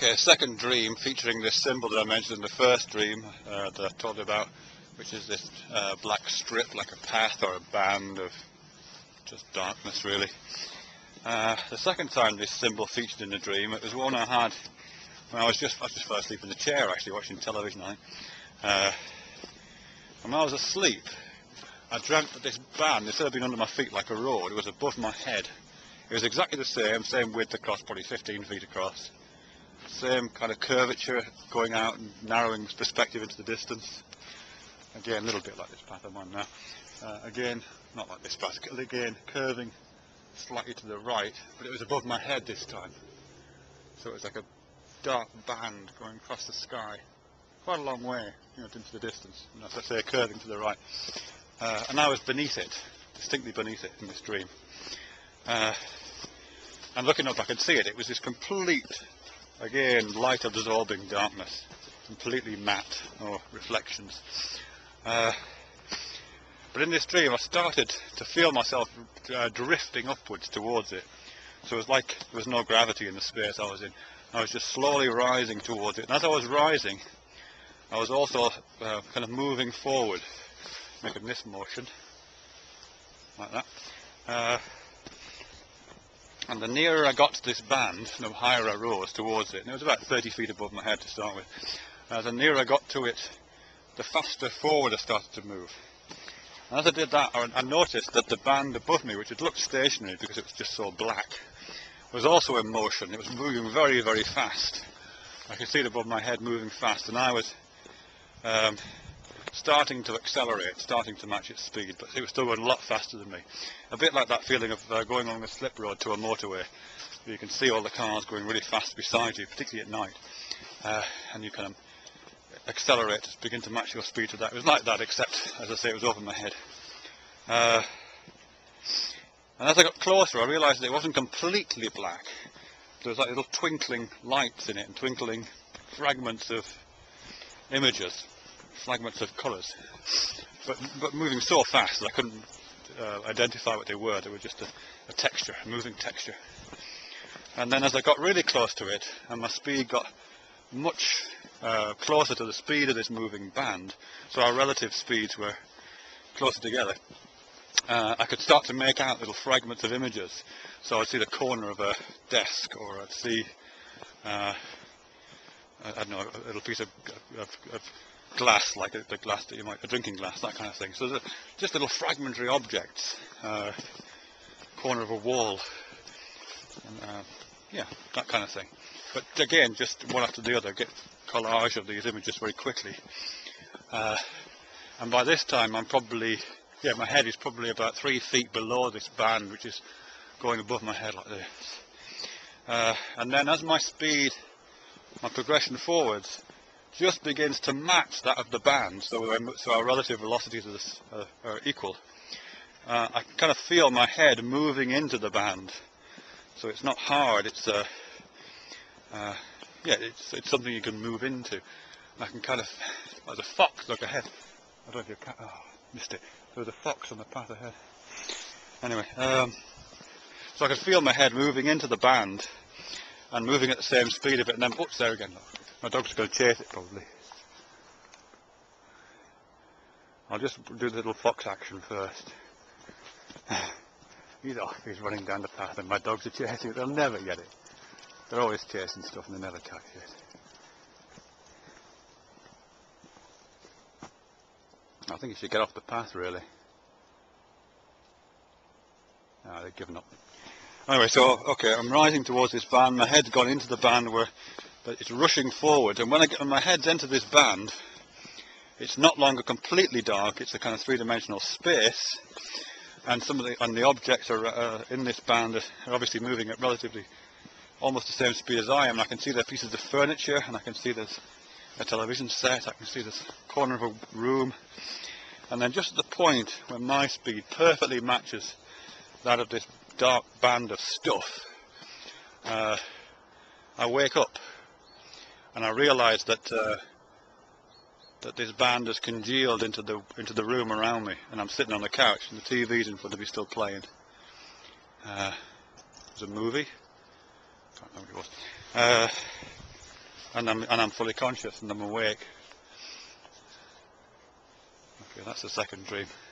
Okay, second dream featuring this symbol that I mentioned in the first dream that I told you about, which is this black strip, like a path or a band of just darkness, really. The second time this symbol featured in the dream, it was one I had when I was just fell asleep in the chair, actually, watching television. And when I was asleep, I dreamt that this band, instead of being under my feet like a road, it was above my head. It was exactly the same width across, probably 15 feet across. Same kind of curvature going out and narrowing perspective into the distance. Again, a little bit like this path I'm on now. Again, not like this path, again curving slightly to the right, but it was above my head this time. So it was like a dark band going across the sky, quite a long way, into the distance, and as I say, curving to the right. And I was beneath it, distinctly beneath it in this dream. And looking up I could see it. It was this complete, again, light absorbing darkness, completely matte, no reflections. But in this dream I started to feel myself drifting upwards towards it. So it was like there was no gravity in the space I was in. I was just slowly rising towards it. And as I was rising, I was also kind of moving forward, making this motion, like that. And the nearer I got to this band, the higher I rose towards it. And it was about 30 feet above my head to start with. The nearer I got to it, the faster forward I started to move. And as I did that, I noticed that the band above me, which had looked stationary because it was just so black, was also in motion. It was moving very, very fast. I could see it above my head moving fast, and I was starting to accelerate, starting to match its speed, but it was still going a lot faster than me. A bit like that feeling of going along a slip road to a motorway. You can see all the cars going really fast beside you, particularly at night, and you kind of accelerate to begin to match your speed to that. It was like that, except, as I say, it was over my head. And as I got closer, I realised that it wasn't completely black. There was like little twinkling lights in it, and twinkling fragments of images, fragments of colours, but moving so fast that I couldn't identify what they were. They were just a texture, a moving texture. And then as I got really close to it, and my speed got much closer to the speed of this moving band, so our relative speeds were closer together, I could start to make out little fragments of images. So I'd see the corner of a desk, or I'd see I don't know, a little piece of glass, like the glass that you might, a drinking glass, that kind of thing. So just little fragmentary objects, corner of a wall, and, yeah, that kind of thing. But again, just one after the other, get collage of these images very quickly. And by this time I'm probably, my head is probably about 3 feet below this band, which is going above my head like this. And then as my speed, my progression forwards, just begins to match that of the band, so our relative velocities are equal. I kind of feel my head moving into the band, so it's not hard. It's it's something you can move into. I can kind of, there's a fox, look ahead. I don't know if you missed it. There was a fox on the path ahead. Anyway, so I could feel my head moving into the band and moving at the same speed of it, and then, oops, there again. Look. My dog's going to chase it probably. I'll just do the little fox action first. He's off, he's running down the path, and my dogs are chasing it. They'll never get it. They're always chasing stuff and they never catch it. I think you should get off the path, really. Ah, they've given up. Anyway, so, okay, I'm rising towards this band. My head's gone into the band where it's rushing forward. And when my head's entered this band, it's no longer completely dark. It's a kind of three-dimensional space. And some of the objects are in this band are obviously moving at relatively almost the same speed as I am. And I can see there are pieces of furniture, and I can see there's a television set. I can see this corner of a room. And then just at the point where my speed perfectly matches that of this dark band of stuff, I wake up and I realise that that this band has congealed into the room around me, and I'm sitting on the couch and the TV's in front of me still playing. It was a movie. Can't remember what it was. and I'm fully conscious and I'm awake. Okay, that's the second dream.